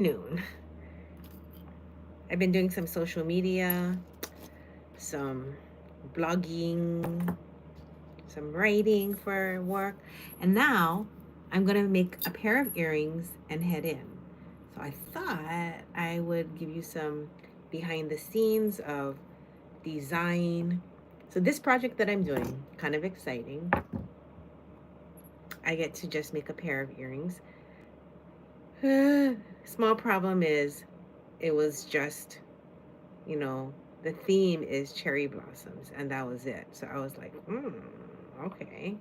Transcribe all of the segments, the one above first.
Noon. I've been doing some social media, some blogging, some writing for work, and now I'm gonna make a pair of earrings and head in. So I thought I would give you some behind the scenes of design. So this project that I'm doing, kind of exciting. I get to just make a pair of earrings. Small problem is it was just, you know, the theme is cherry blossoms, and that was it. So I was like, okay.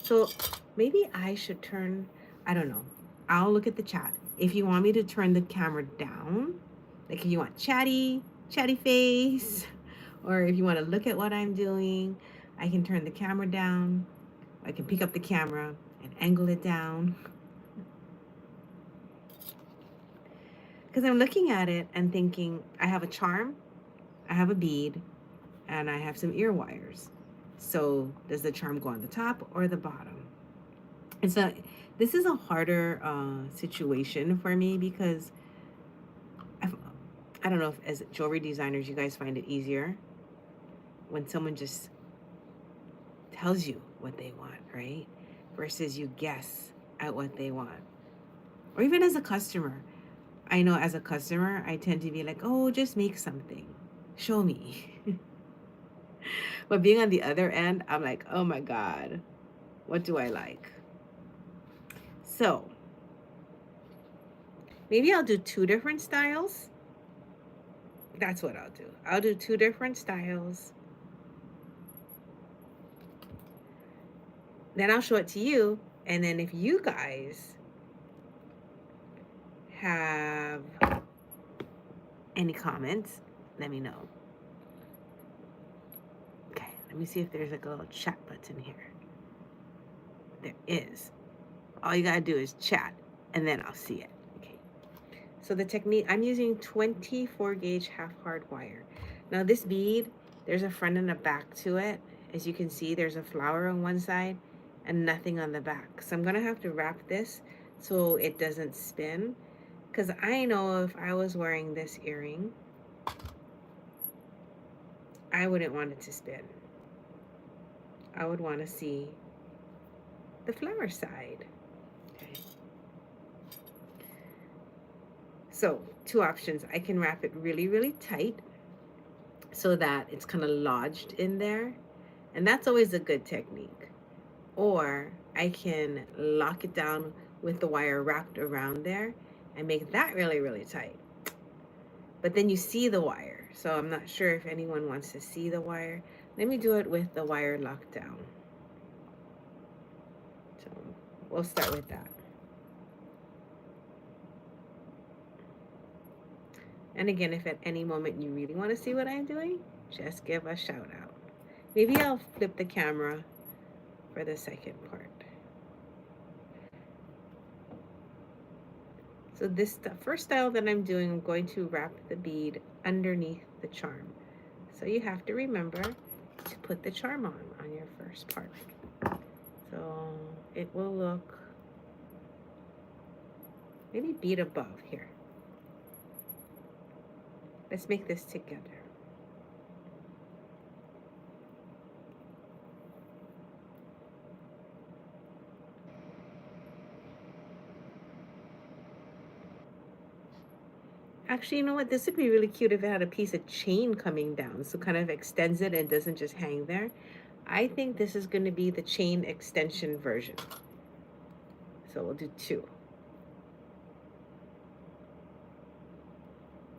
So maybe I should turn, I don't know. I'll look at the chat. If you want me to turn the camera down, like if you want chatty face, or if you want to look at what I'm doing, I can turn the camera down. I can pick up the camera and angle it down. Because I'm looking at it and thinking, I have a charm, I have a bead, and I have some ear wires. So does the charm go on the top or the bottom? And so this is a harder situation for me because I've, I don't know if as jewelry designers you guys find it easier when someone just tells you what they want, right? Versus you guess at what they want. Or even as a customer. I know as a customer, I tend to be like, oh, just make something. Show me. But being on the other end, I'm like, oh my God, what do I like? So maybe I'll do two different styles. That's what I'll do. I'll do two different styles. Then I'll show it to you. And then if you guys have any comments, let me know. Okay, let me see if there's like a little chat button here. There is. All you gotta do is chat and then I'll see it. Okay. So the technique, I'm using 24 gauge half hard wire. Now this bead, there's a front and a back to it. As you can see, there's a flower on one side and nothing on the back. So I'm gonna have to wrap this so it doesn't spin. Because I know if I was wearing this earring, I wouldn't want it to spin. I would want to see the flower side. Okay. So two options. I can wrap it really, really tight so that it's kind of lodged in there. And that's always a good technique. Or I can lock it down with the wire wrapped around there and make that really, really tight. But then you see the wire. So I'm not sure if anyone wants to see the wire. Let me do it with the wire locked down. So we'll start with that. And again, if at any moment you really want to see what I'm doing, just give a shout out. Maybe I'll flip the camera for the second part. So this first style that I'm doing, I'm going to wrap the bead underneath the charm. So you have to remember to put the charm on your first part. So it will look maybe bead above here. Let's make this together. Actually, you know what? This would be really cute if it had a piece of chain coming down. So kind of extends it and doesn't just hang there. I think this is going to be the chain extension version. So we'll do two.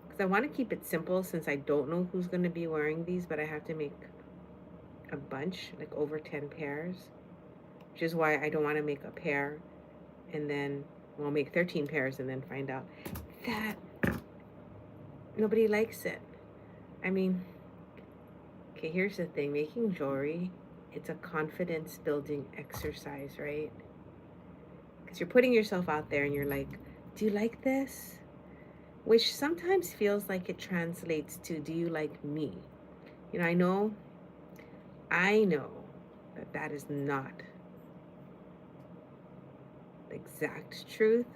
Because I want to keep it simple since I don't know who's going to be wearing these, but I have to make a bunch, like over 10 pairs. Which is why I don't want to make a pair and then, well, make 13 pairs and then find out that nobody likes it. I mean, okay, here's the thing. Making jewelry, it's a confidence building exercise, right? Because you're putting yourself out there and you're like, do you like this? Which sometimes feels like it translates to, do you like me? You know, I know that that is not the exact truth,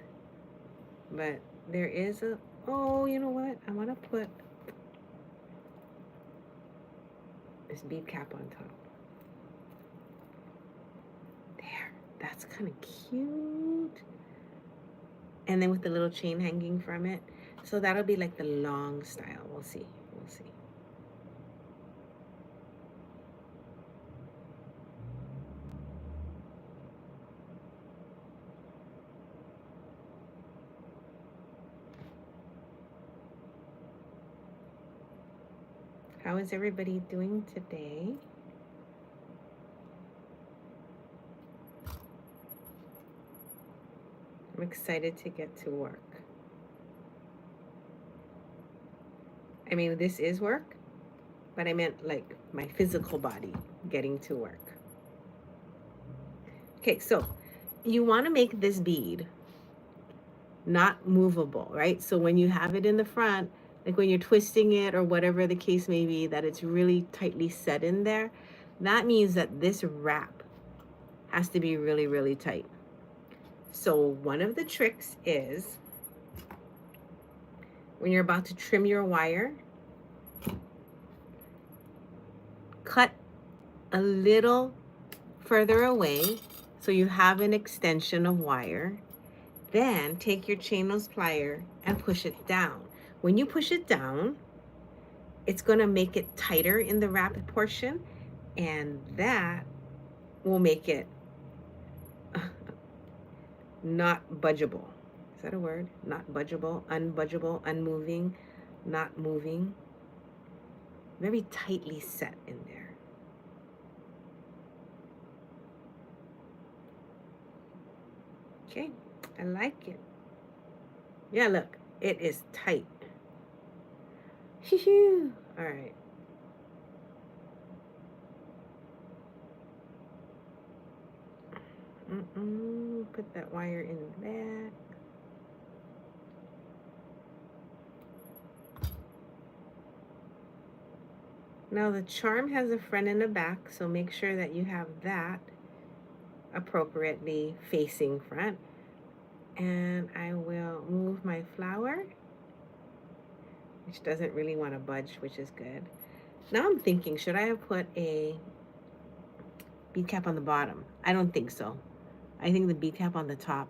but there is a, oh, you know what? I want to put this bead cap on top. There, that's kind of cute. And then with the little chain hanging from it. So that'll be like the long style. We'll see. We'll see. How is everybody doing today? I'm excited to get to work. I mean, this is work, but I meant like my physical body getting to work. Okay, so you want to make this bead not movable, right? So when you have it in the front, like when you're twisting it or whatever the case may be, that it's really tightly set in there, that means that this wrap has to be really, really tight. So one of the tricks is when you're about to trim your wire, cut a little further away so you have an extension of wire. Then take your chain nose plier and push it down. When you push it down, it's going to make it tighter in the wrap portion, and that will make it not budgeable. Is that a word? Not budgeable, unbudgeable, unmoving, not moving. Very tightly set in there. Okay, I like it. Yeah, look, it is tight. All right. Put that wire in the back. Now the charm has a front and a back, so make sure that you have that appropriately facing front. And I will move my flower, which doesn't really want to budge, which is good. Now I'm thinking, should I have put a bead cap on the bottom? I don't think so. I think the bead cap on the top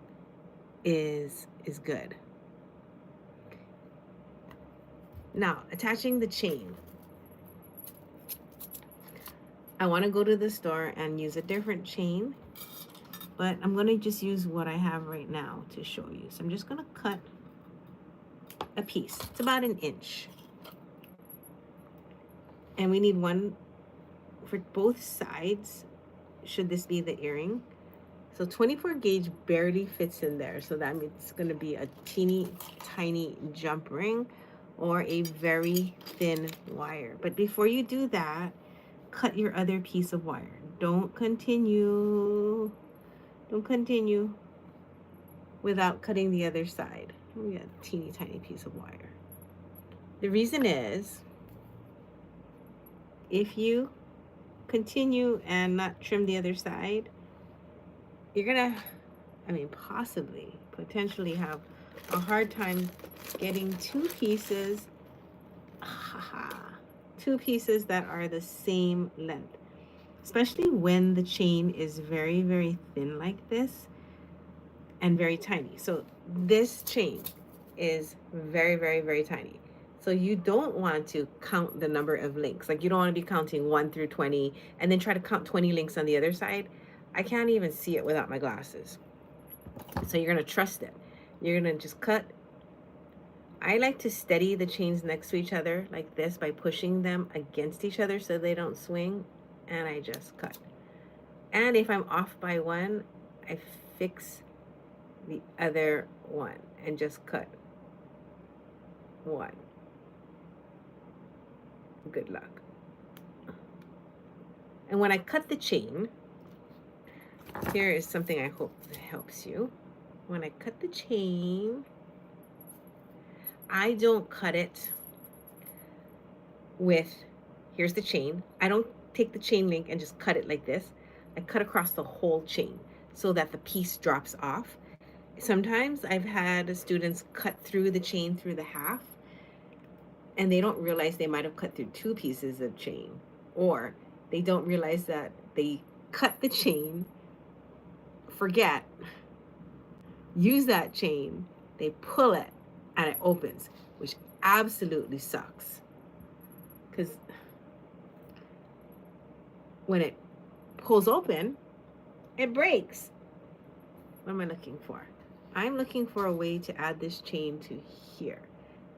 is good. Now, attaching the chain. I want to go to the store and use a different chain, but I'm going to just use what I have right now to show you. So I'm just going to cut a piece. It's about 1 inch. And we need one for both sides, should this be the earring. So 24 gauge barely fits in there. So that means it's going to be a teeny tiny jump ring or a very thin wire. But before you do that, cut your other piece of wire. Don't continue without cutting the other side. We got a teeny tiny piece of wire. The reason is, if you continue and not trim the other side, you're gonna, potentially have a hard time getting two pieces that are the same length, especially when the chain is very, very thin like this and very tiny. So this chain is very, very, very tiny. So you don't want to count the number of links. Like, you don't want to be counting 1 through 20 and then try to count 20 links on the other side. I can't even see it without my glasses. So you're going to trust it. You're going to just cut. I like to steady the chains next to each other like this by pushing them against each other so they don't swing. And I just cut. And if I'm off by one, I fix the other one and just cut one. Good luck. And when I cut the chain, here is something I hope that helps you. When I cut the chain, I don't cut it with, here's the chain. I don't take the chain link and just cut it like this. I cut across the whole chain so that the piece drops off. Sometimes I've had students cut through the chain through the half, and they don't realize they might have cut through two pieces of chain, or they don't realize that they cut the chain, forget, use that chain, they pull it, and it opens, which absolutely sucks. Because when it pulls open, it breaks. What am I looking for? I'm looking for a way to add this chain to here.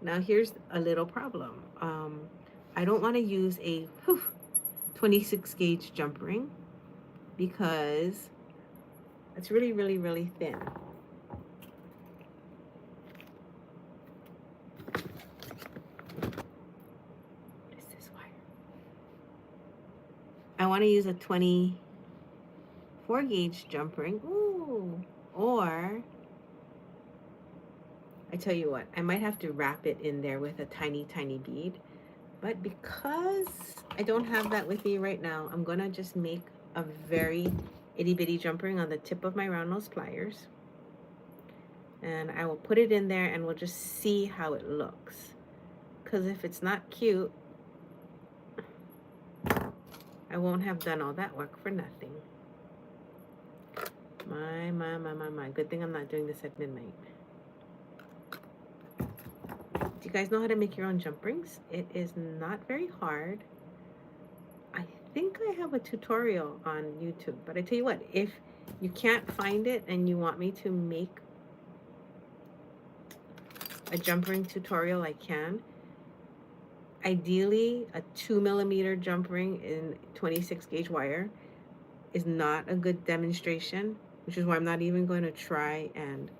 Now here's a little problem. I don't want to use a 26 gauge jump ring because it's really, really, really thin. What is this wire? I want to use a 24 gauge jump ring. Ooh. Or I tell you what, I might have to wrap it in there with a tiny, tiny bead. But because I don't have that with me right now, I'm going to just make a very itty bitty jump ring on the tip of my round nose pliers. And I will put it in there and we'll just see how it looks. Because if it's not cute, I won't have done all that work for nothing. My. Good thing I'm not doing this at midnight. Do you guys know how to make your own jump rings? It is not very hard. I think I have a tutorial on YouTube, but I tell you what, if you can't find it and you want me to make a jump ring tutorial, I can. Ideally, a 2mm jump ring in 26 gauge wire is not a good demonstration, which is why I'm not even going to try and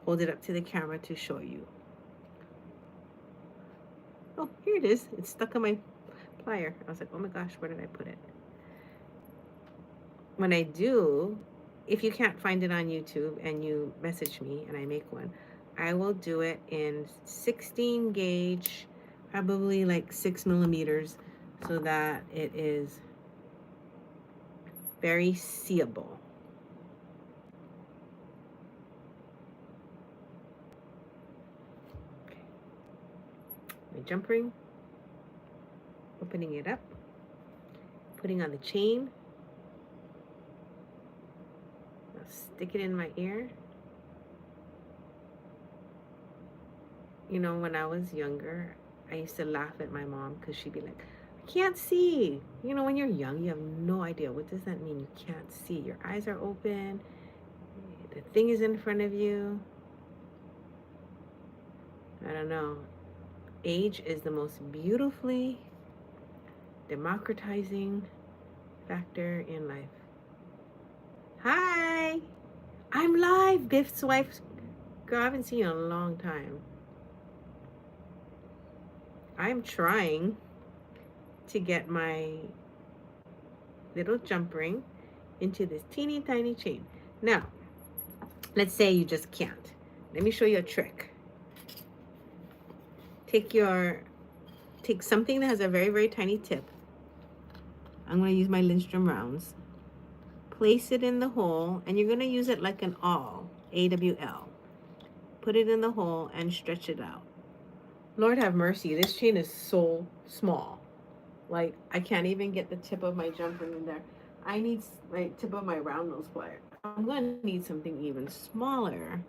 hold it up to the camera to show you. Oh, here it is. It's stuck on my plier. I was like, oh my gosh, where did I put it? When I do, if you can't find it on YouTube and you message me and I make one, I will do it in 16 gauge, probably like 6mm, so that it is very seeable. Okay. My jump ring, opening it up, putting on the chain. I'll stick it in my ear. You know, when I was younger, I used to laugh at my mom because she'd be like, I can't see. You know, when you're young, you have no idea. What does that mean? You can't see. Your eyes are open. The thing is in front of you. I don't know. Age is the most beautifully democratizing factor in life. Hi! I'm live, Biff's wife. Girl, I haven't seen you in a long time. I'm trying to get my little jump ring into this teeny tiny chain. Now, let's say you just can't. Let me show you a trick. Take something that has a very, very tiny tip. I'm going to use my Lindstrom rounds. Place it in the hole, and you're going to use it like an awl, AWL. Put it in the hole and stretch it out. Lord have mercy, this chain is so small. Like, I can't even get the tip of my jump ring in there. I need my tip of my round nose plier. I'm going to need something even smaller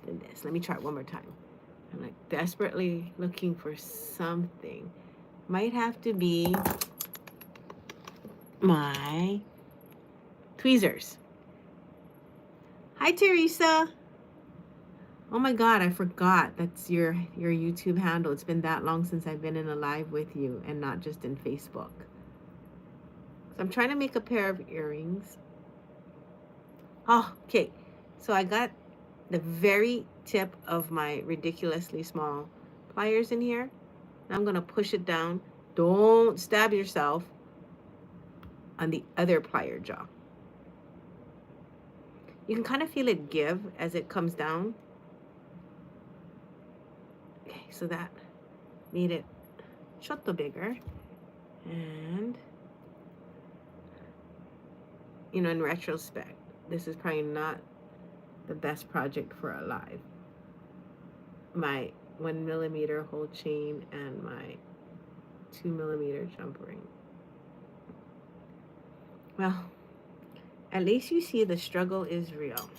than this. Let me try it one more time. I'm like desperately looking for something. Might have to be my tweezers. Hi, Teresa. Oh my God, I forgot that's your YouTube handle. It's been that long since I've been in a live with you and not just in Facebook. So I'm trying to make a pair of earrings. Oh, okay. So I got the very tip of my ridiculously small pliers in here. Now I'm going to push it down. Don't stab yourself on the other plier jaw. You can kind of feel it give as it comes down. Okay, so that made it chotto bigger. And, you know, in retrospect, this is probably not the best project for Alive. My 1mm whole chain and my 2mm jump ring. Well, at least you see the struggle is real.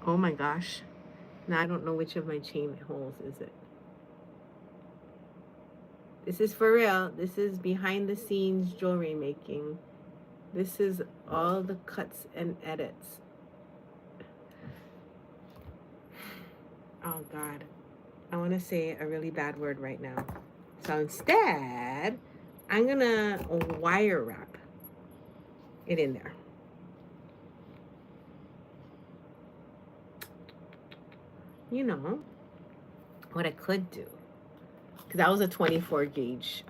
Oh my gosh. Now I don't know which of my chain holes is it. This is for real. This is behind the scenes jewelry making. This is all the cuts and edits. Oh God. I want to say a really bad word right now. So instead, I'm gonna wire wrap it in there. You know, what I could do, because that was a 24 gauge,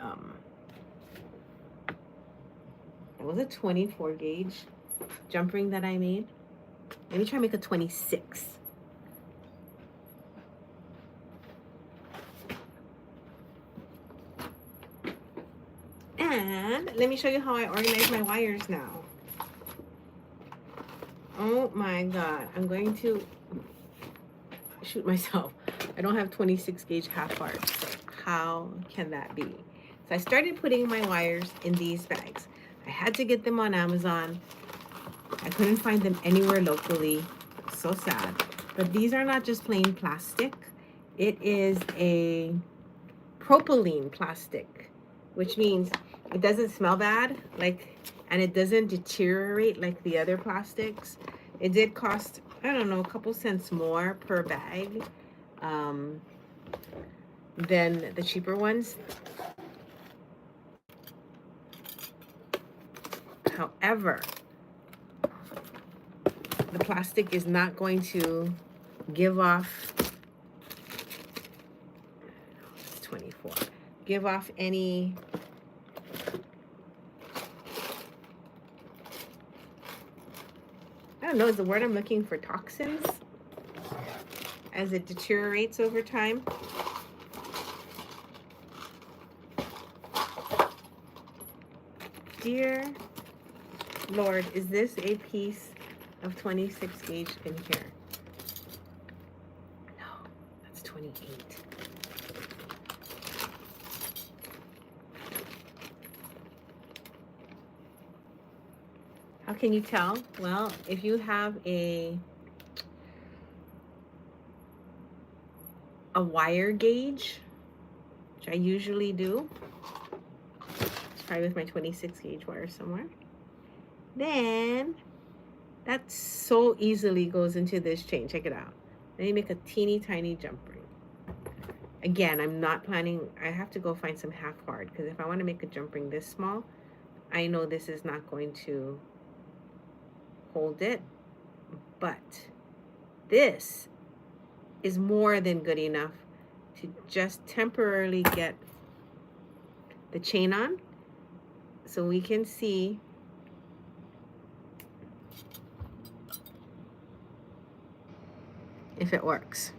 it was a 24 gauge jump ring that I made. Let me try to make a 26. And let me show you how I organize my wires now. Oh my God, I'm going to shoot myself. I don't have 26 gauge half hearts, so how can that be? So I started putting my wires in these bags. I had to get them on Amazon. I couldn't find them anywhere locally. So sad. But these are not just plain plastic. It is a propylene plastic, which means it doesn't smell bad, and it doesn't deteriorate like the other plastics. It did cost, I don't know, a couple cents more per bag than the cheaper ones. However, the plastic is not going to give off, it's 24, give off any I don't know, is the word I'm looking for toxins as it deteriorates over time. Dear Lord, is this a piece of 26 gauge in here? No, that's 28. How can you tell? Well, if you have a wire gauge, which I usually do, it's probably with my 26 gauge wire somewhere, then that so easily goes into this chain. Check it out. Let me make a teeny tiny jump ring. Again, I'm not planning, I have to go find some half hard, because if I want to make a jump ring this small, I know this is not going to hold it, but this is more than good enough to just temporarily get the chain on, so we can see if it works.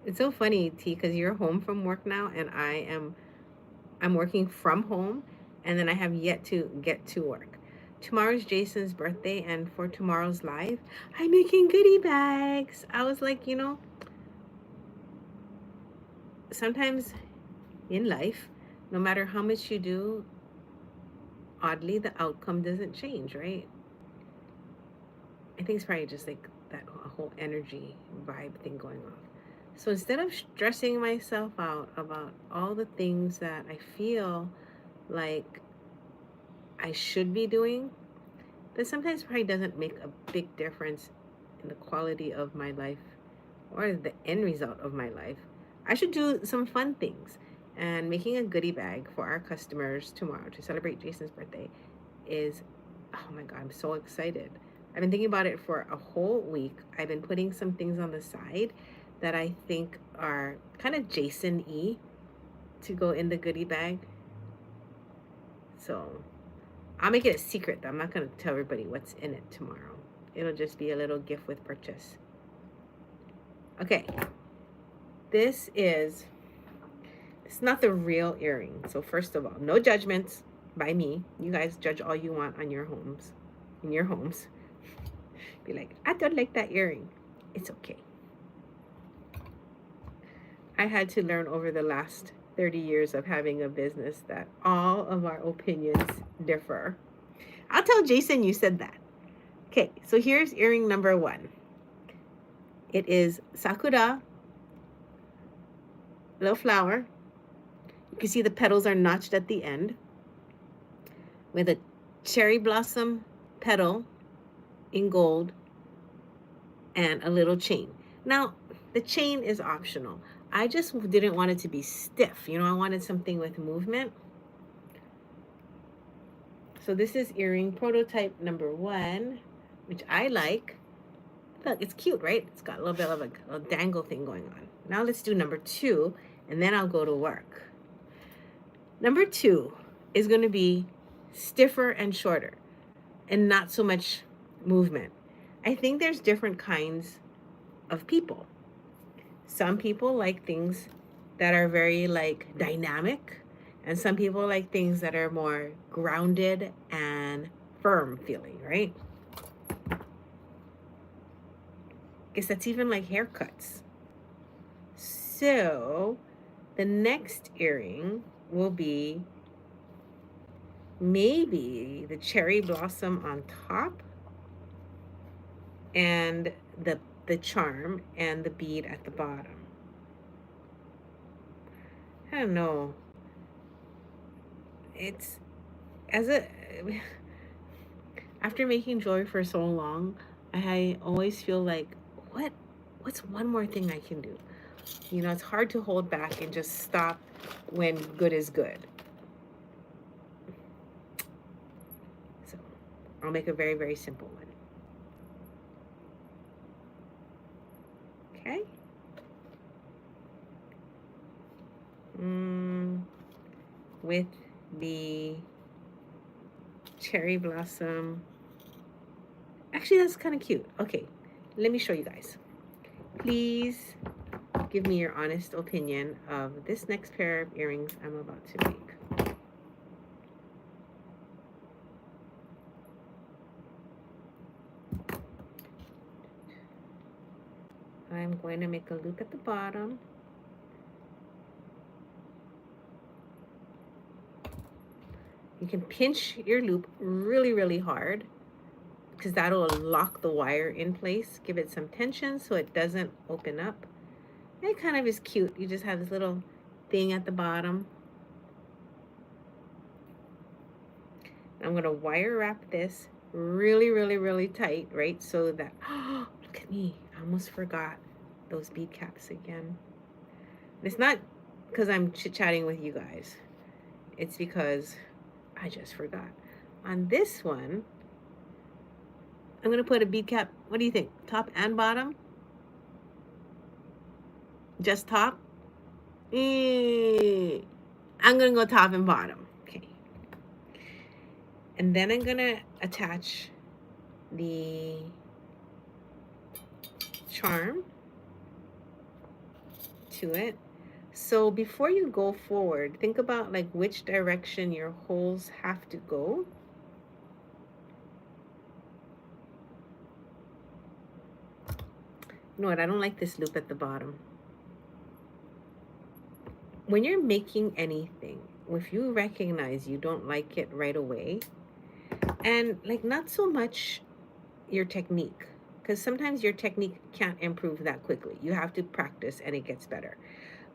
It's so funny, T, because you're home from work now, and I'm working from home, and then I have yet to get to work. Tomorrow's Jason's birthday, and for tomorrow's live, I'm making goodie bags. I was like, you know, sometimes in life, no matter how much you do, oddly, the outcome doesn't change, right? I think it's probably just like that whole energy vibe thing going on. So instead of stressing myself out about all the things that I feel like I should be doing, that sometimes probably doesn't make a big difference in the quality of my life or the end result of my life, I should do some fun things. And making a goodie bag for our customers tomorrow to celebrate Jason's birthday is, oh my God, I'm so excited. I've been thinking about it for a whole week. I've been putting some things on the side that I think are kind of Jason-y to go in the goodie bag. So I'll make it a secret though. I'm not going to tell everybody what's in it tomorrow. It'll just be a little gift with purchase. Okay. This is, it's not the real earring. So first of all, no judgments by me. You guys judge all you want on your homes, in your homes. Be like, I don't like that earring. It's okay. I had to learn over the last 30 years of having a business that all of our opinions differ. I'll tell Jason you said that. Okay, so here's earring number 1. It is sakura, little flower. You can see the petals are notched at the end with a cherry blossom petal in gold and a little chain. Now, the chain is optional. I just didn't want it to be stiff. You know, I wanted something with movement. So this is earring prototype number 1, which I like. Look, it's cute, right? It's got a little bit of a dangle thing going on. Now let's do number 2, and then I'll go to work. Number 2 is going to be stiffer and shorter and not so much movement. I think there's different kinds of people. Some people like things that are very like dynamic, and some people like things that are more grounded and firm feeling, right? Guess that's even like haircuts. So the next earring will be maybe the cherry blossom on top and the charm and the bead at the bottom. I don't know. It's after making jewelry for so long, I always feel like what's one more thing I can do? You know, it's hard to hold back and just stop when good is good. So I'll make a very, very simple one. Okay. With the cherry blossom. Actually, that's kind of cute. Okay, let me show you guys. Please give me your honest opinion of this next pair of earrings I'm about to make. I'm going to make a loop at the bottom. You can pinch your loop really, really hard because that'll lock the wire in place. Give it some tension so it doesn't open up. And it kind of is cute. You just have this little thing at the bottom. I'm going to wire wrap this really, really, really tight, right? So that, oh, look at me. I almost forgot those bead caps again. And it's not because I'm chit-chatting with you guys. It's because I just forgot. On this one, I'm going to put a bead cap. What do you think? Top and bottom? Just top? I'm going to go top and bottom. Okay. And then I'm going to attach the charm to it. So before you go forward, think about like which direction your holes have to go. You know what? I don't like this loop at the bottom. When you're making anything, if you recognize you don't like it right away, and like not so much your technique, because sometimes your technique can't improve that quickly. You have to practice and it gets better.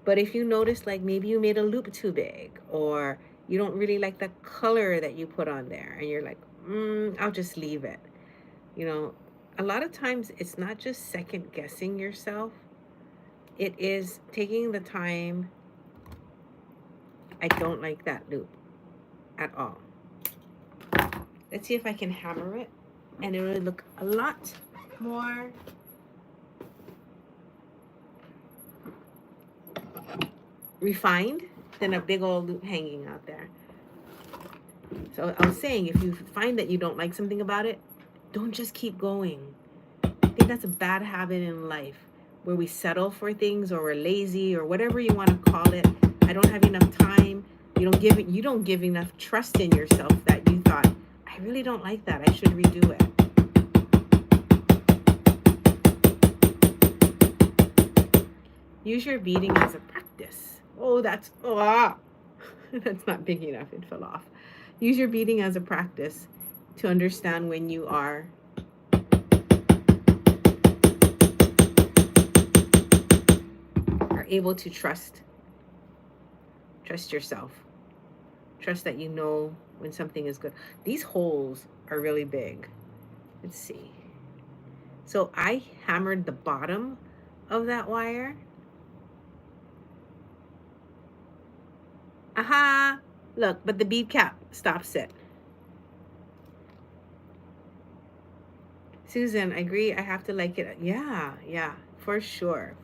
But if you notice like maybe you made a loop too big, or you don't really like the color that you put on there, and you're like, I'll just leave it. You know, a lot of times it's not just second guessing yourself. It is taking the time. I don't like that loop at all. Let's see if I can hammer it, and it will look a lot more refined than a big old loop hanging out there. So I was saying, if you find that you don't like something about it, don't just keep going. I think that's a bad habit in life. where we settle for things, or we're lazy, or whatever you want to call it. I don't have enough time. You don't give enough trust in yourself that you thought, I really don't like that. I should redo it. Use your beading as a practice. Oh, that's that's not big enough. It fell off. Use your beading as a practice to understand when you are able to trust yourself. Trust that you know when something is good. These holes are really big. Let's see. So I hammered the bottom of that wire. Aha! Look, but the bead cap stops it. Susan, I agree. I have to like it. Yeah, for sure.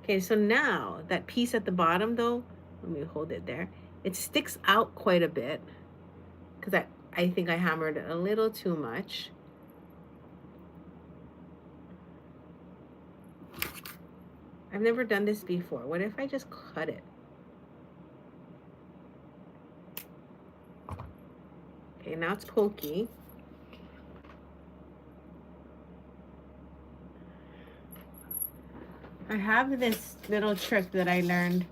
Okay, so now that piece at the bottom though, let me hold it there. It sticks out quite a bit because I think I hammered it a little too much. I've never done this before. What if I just cut it? Okay, now it's pokey. I have this little trick that I learned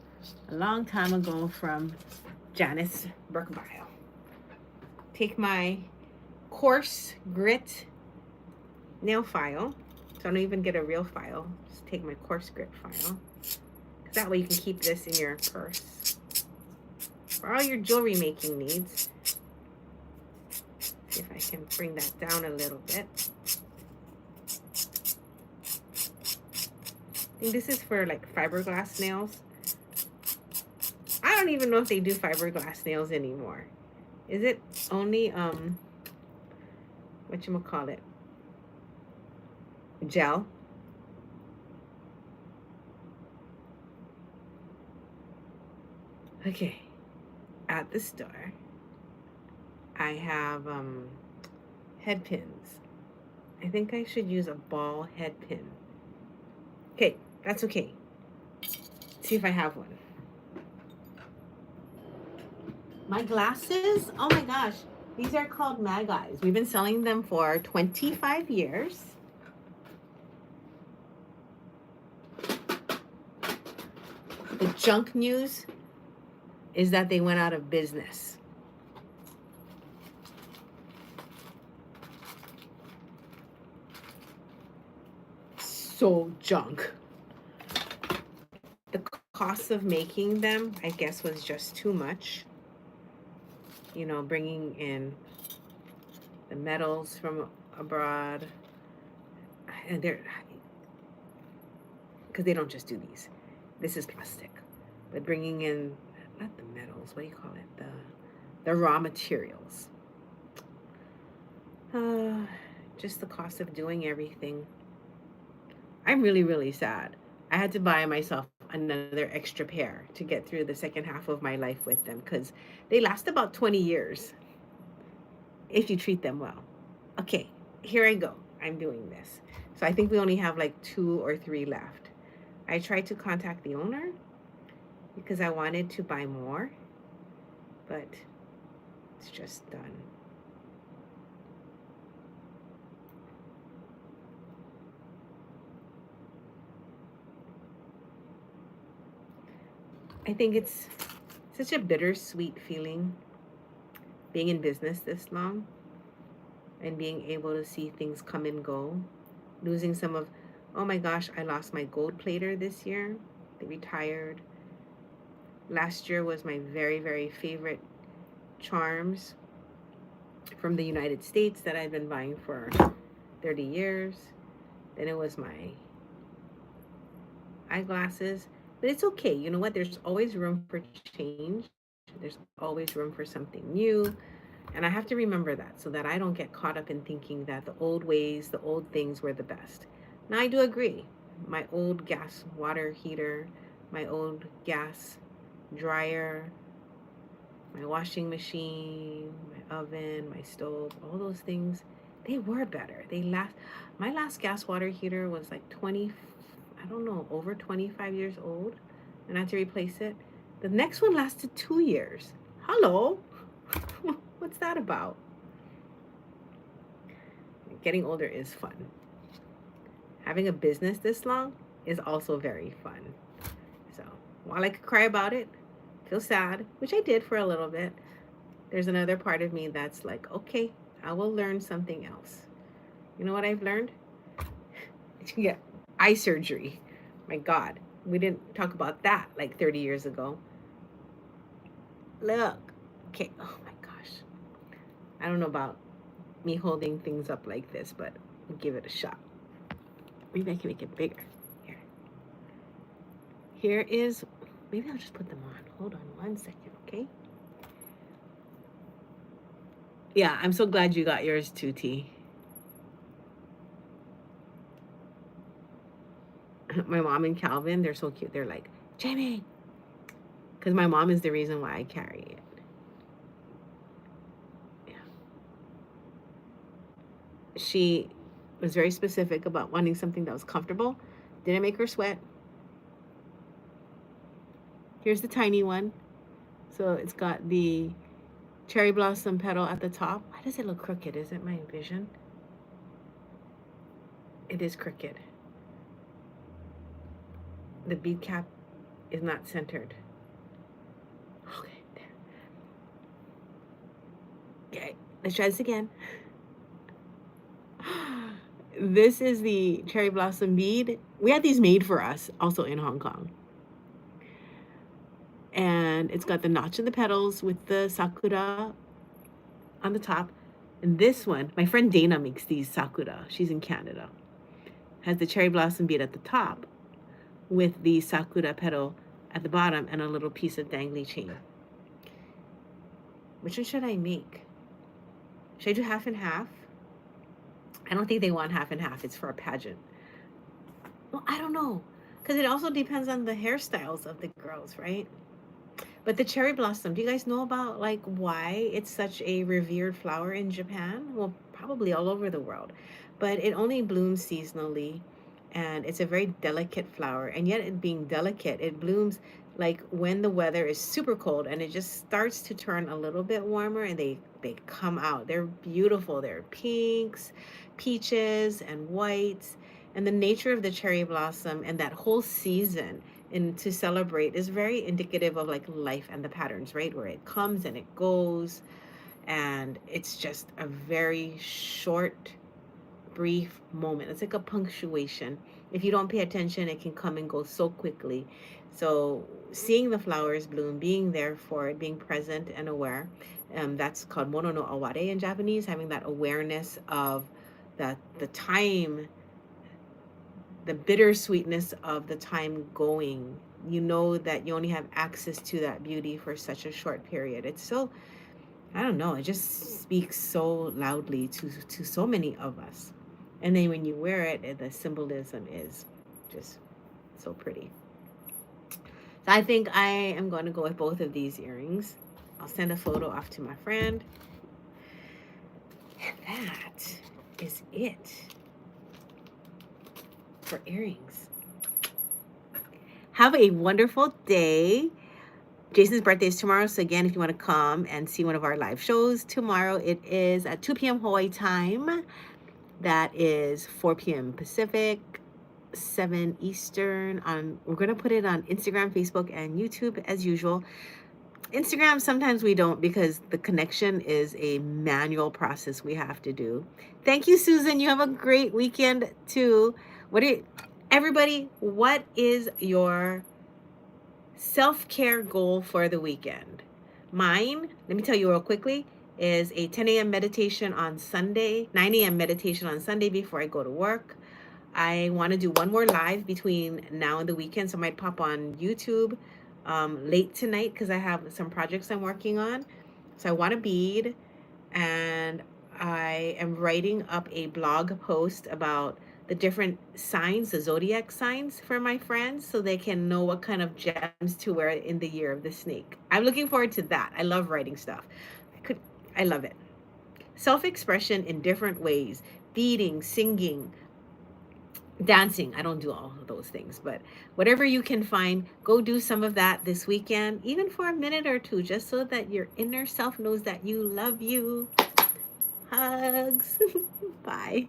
a long time ago from Janice Burkebile. Take my coarse grit nail file. So I don't even get a real file. Just take my coarse grit file. That way you can keep this in your purse for all your jewelry making needs. See if I can bring that down a little bit. I think this is for like fiberglass nails. I don't even know if they do fiberglass nails anymore. Is it only whatchamacallit? Gel? Okay. At the store, I have head pins. I think I should use a ball head pin. Okay, that's okay. Let's see if I have one. My glasses, oh my gosh, these are called Mag-Eyes. We've been selling them for 25 years. The junk news is that they went out of business. So junk. The cost of making them, I guess, was just too much. You know, bringing in the metals from abroad. And they're, because they don't just do these. This is plastic. But bringing in, not the metals, what do you call it? The raw materials. Just the cost of doing everything. I'm really, really sad. I had to buy myself another extra pair to get through the second half of my life with them because they last about 20 years if you treat them well. Okay, here I go. I'm doing this. So I think we only have like 2 or 3 left. I tried to contact the owner because I wanted to buy more, but it's just done. I think it's such a bittersweet feeling being in business this long and being able to see things come and go. Losing some of, oh my gosh, I lost my gold plater this year. They retired. Last year was my very, very favorite charms from the United States that I've been buying for 30 years. Then it was my eyeglasses. But it's okay. You know what? There's always room for change. There's always room for something new. And I have to remember that so that I don't get caught up in thinking that the old ways, the old things were the best. Now, I do agree. My old gas water heater, my old gas dryer, my washing machine, my oven, my stove, all those things, They were better. My last gas water heater was like 20, I don't know, over 25 years old, and I had to replace it. The next one lasted 2 years. Hello. What's that about? Getting older is fun. Having a business this long is also very fun. So while I could cry about it, feel sad, which I did for a little bit, there's another part of me that's like, okay, I will learn something else. You know what I've learned? To get eye surgery. My God, we didn't talk about that like 30 years ago. Look. Okay. Oh my gosh. I don't know about me holding things up like this, but we'll give it a shot. Maybe I can make it bigger. Here. Here is, maybe I'll just put them on. Hold on 1 second, okay? Yeah, I'm so glad you got yours too, T. My mom and Calvin, they're so cute. They're like, Jamie, because my mom is the reason why I carry it. Yeah. She was very specific about wanting something that was comfortable, didn't make her sweat. Here's the tiny one. So it's got the cherry blossom petal at the top. Why does it look crooked? Is it my vision? It is crooked. The bead cap is not centered. Okay, there. Okay, let's try this again. This is the cherry blossom bead. We had these made for us also in Hong Kong. And it's got the notch in the petals with the sakura on the top. And this one, my friend Dana makes these sakura. She's in Canada. Has the cherry blossom bead at the top with the sakura petal at the bottom and a little piece of dangly chain. Which one should I make? Should I do half and half? I don't think they want half and half. It's for a pageant. Well, I don't know. Because it also depends on the hairstyles of the girls, right? But the cherry blossom, do you guys know about like why it's such a revered flower in Japan? Well, probably all over the world. But it only blooms seasonally, and it's a very delicate flower. And yet it being delicate, it blooms like when the weather is super cold and it just starts to turn a little bit warmer, and they come out. They're beautiful. They're pinks, peaches, and whites. And the nature of the cherry blossom and that whole season and to celebrate is very indicative of like life and the patterns, right? Where it comes and it goes, and it's just a very short, brief moment. It's like a punctuation. If you don't pay attention, it can come and go so quickly. So seeing the flowers bloom, being there for it, being present and aware, that's called mono no aware in Japanese, having that awareness of that the time, the bittersweetness of the time going. You know that you only have access to that beauty for such a short period. It's so, I don't know, it just speaks so loudly to so many of us. And then when you wear it, the symbolism is just so pretty. So I think I am going to go with both of these earrings. I'll send a photo off to my friend. And that is it for earrings. Have a wonderful day. Jason's birthday is tomorrow, so again, if you want to come and see one of our live shows tomorrow, it is at 2 p.m. Hawaii time. That is 4 p.m. Pacific, 7 Eastern. We're going to put it on Instagram, Facebook, and YouTube as usual. Instagram, sometimes we don't because the connection is a manual process we have to do. Thank you, Susan. You have a great weekend too. Everybody, what is your self-care goal for the weekend? Mine, let me tell you real quickly, is a 10 a.m. meditation on Sunday, 9 a.m. meditation on Sunday before I go to work. I want to do one more live between now and the weekend, so I might pop on YouTube late tonight because I have some projects I'm working on. So I want to bead, and I am writing up a blog post about the different signs, the zodiac signs for my friends, so they can know what kind of gems to wear in the year of the snake. I'm looking forward to that. I love writing stuff. I love it. Self-expression in different ways, beading, singing, dancing. I don't do all of those things, but whatever you can find, go do some of that this weekend, even for a minute or two, just so that your inner self knows that you love you. Hugs. Bye.